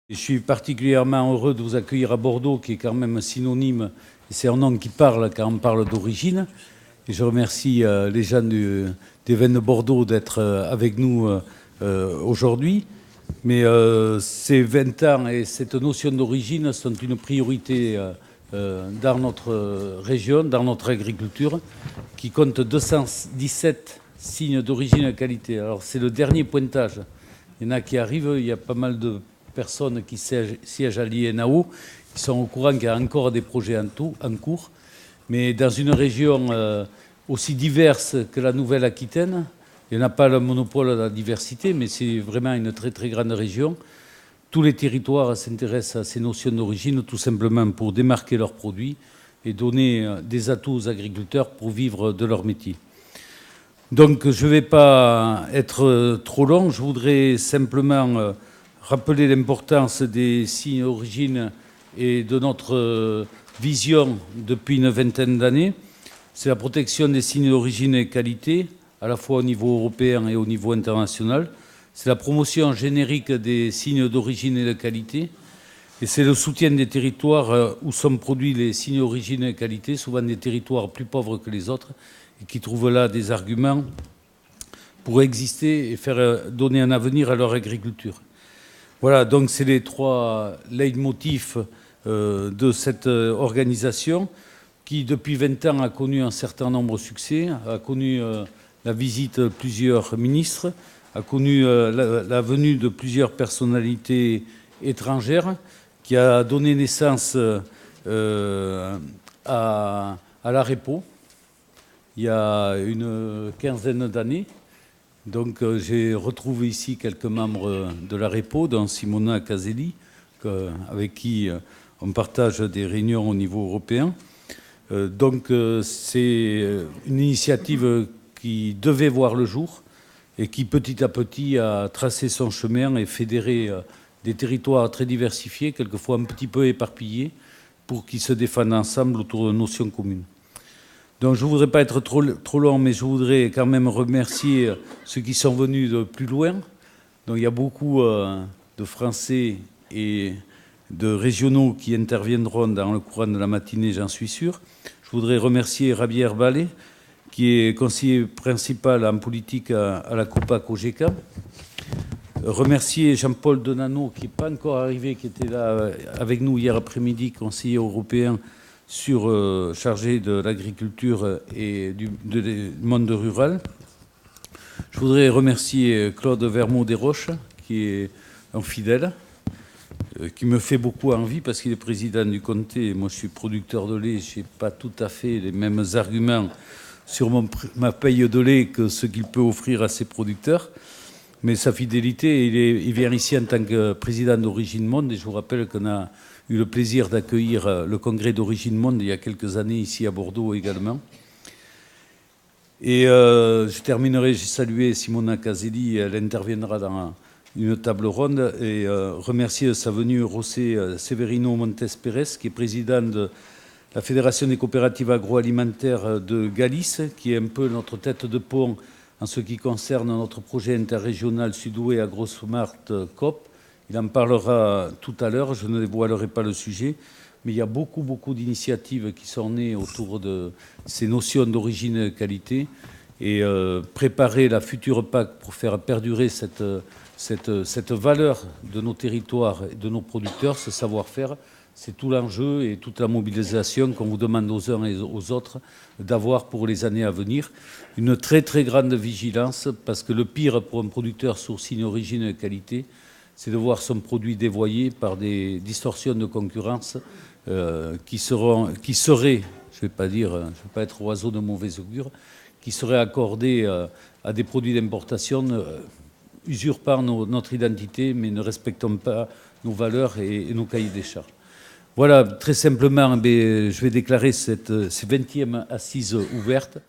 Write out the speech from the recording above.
Je suis particulièrement heureux de vous accueillir à Bordeaux, qui est quand même synonyme, et c'est un nom qui parle quand on parle d'origine. Et je remercie les gens des vins de Bordeaux d'être avec nous aujourd'hui. Mais ces 20 ans et cette notion d'origine sont une priorité dans notre région, dans notre agriculture, qui compte 217 signes d'origine et qualité. Alors c'est le dernier pointage. Il y en a qui arrivent, il y a pas mal de personnes qui siègent à l'INAO, qui sont au courant qu'il y a encore des projets en cours. Mais dans une région aussi diverse que la Nouvelle-Aquitaine, il n'y en a pas le monopole de la diversité, mais c'est vraiment une très très grande région. Tous les territoires s'intéressent à ces notions d'origine, tout simplement pour démarquer leurs produits et donner des atouts aux agriculteurs pour vivre de leur métier. Donc je ne vais pas être trop long, je voudrais simplement rappeler l'importance des signes d'origine et de notre vision depuis une vingtaine d'années. C'est la protection des signes d'origine et qualité, à la fois au niveau européen et au niveau international. C'est la promotion générique des signes d'origine et de qualité. Et c'est le soutien des territoires où sont produits les signes d'origine et de qualité, souvent des territoires plus pauvres que les autres, et qui trouvent là des arguments pour exister et faire donner un avenir à leur agriculture. Voilà, donc c'est les trois leitmotifs de cette organisation qui, depuis 20 ans, a connu un certain nombre de succès, a connu la visite de plusieurs ministres, a connu la venue de plusieurs personnalités étrangères, qui a donné naissance à l'AREPO il y a une quinzaine d'années. Donc j'ai retrouvé ici quelques membres de l'AREPO, dont Simona Caselli, avec qui on partage des réunions au niveau européen. Donc c'est une initiative qui devait voir le jour et qui petit à petit a tracé son chemin et fédéré des territoires très diversifiés, quelquefois un petit peu éparpillés, pour qu'ils se défendent ensemble autour de notions communes. Donc je ne voudrais pas être trop long, mais je voudrais quand même remercier ceux qui sont venus de plus loin. Donc il y a beaucoup de Français et de régionaux qui interviendront dans le courant de la matinée, j'en suis sûr. Je voudrais remercier Javier Ballet, qui est conseiller principal en politique à la COPA-COGECA. Remercier Jean-Paul Denanot, qui n'est pas encore arrivé, qui était là avec nous hier après-midi, conseiller européen chargé de l'agriculture et du monde rural. Je voudrais remercier Claude Vermont-Desroches, qui est un fidèle, qui me fait beaucoup envie parce qu'il est président du comté. Moi, je suis producteur de lait, je n'ai pas tout à fait les mêmes arguments sur ma paye de lait que ce qu'il peut offrir à ses producteurs. Mais sa fidélité, il vient ici en tant que président d'Origine Monde, et je vous rappelle qu'on a eu le plaisir d'accueillir le congrès d'Origine Monde il y a quelques années ici à Bordeaux également. Et je terminerai, j'ai salué Simona Caselli, elle interviendra dans une table ronde, et remercier de sa venue José Severino Montes Pérez, qui est président de la Fédération des coopératives agroalimentaires de Galice, qui est un peu notre tête de pont en ce qui concerne notre projet interrégional Sud-Ouest AgroSmart COP. Il en parlera tout à l'heure, je ne dévoilerai pas le sujet, mais il y a beaucoup d'initiatives qui sont nées autour de ces notions d'origine et de qualité, et préparer la future PAC pour faire perdurer cette valeur de nos territoires et de nos producteurs, ce savoir-faire, c'est tout l'enjeu et toute la mobilisation qu'on vous demande aux uns et aux autres d'avoir pour les années à venir. Une très grande vigilance, parce que le pire pour un producteur sur signe d'origine et de qualité, c'est de voir son produit dévoyé par des distorsions de concurrence qui seraient, je ne vais pas être oiseau de mauvais augure, qui seraient accordées à des produits d'importation usurpant notre identité, mais ne respectant pas nos valeurs et nos cahiers des charges. Voilà, très simplement, je vais déclarer ces 20e assises ouvertes.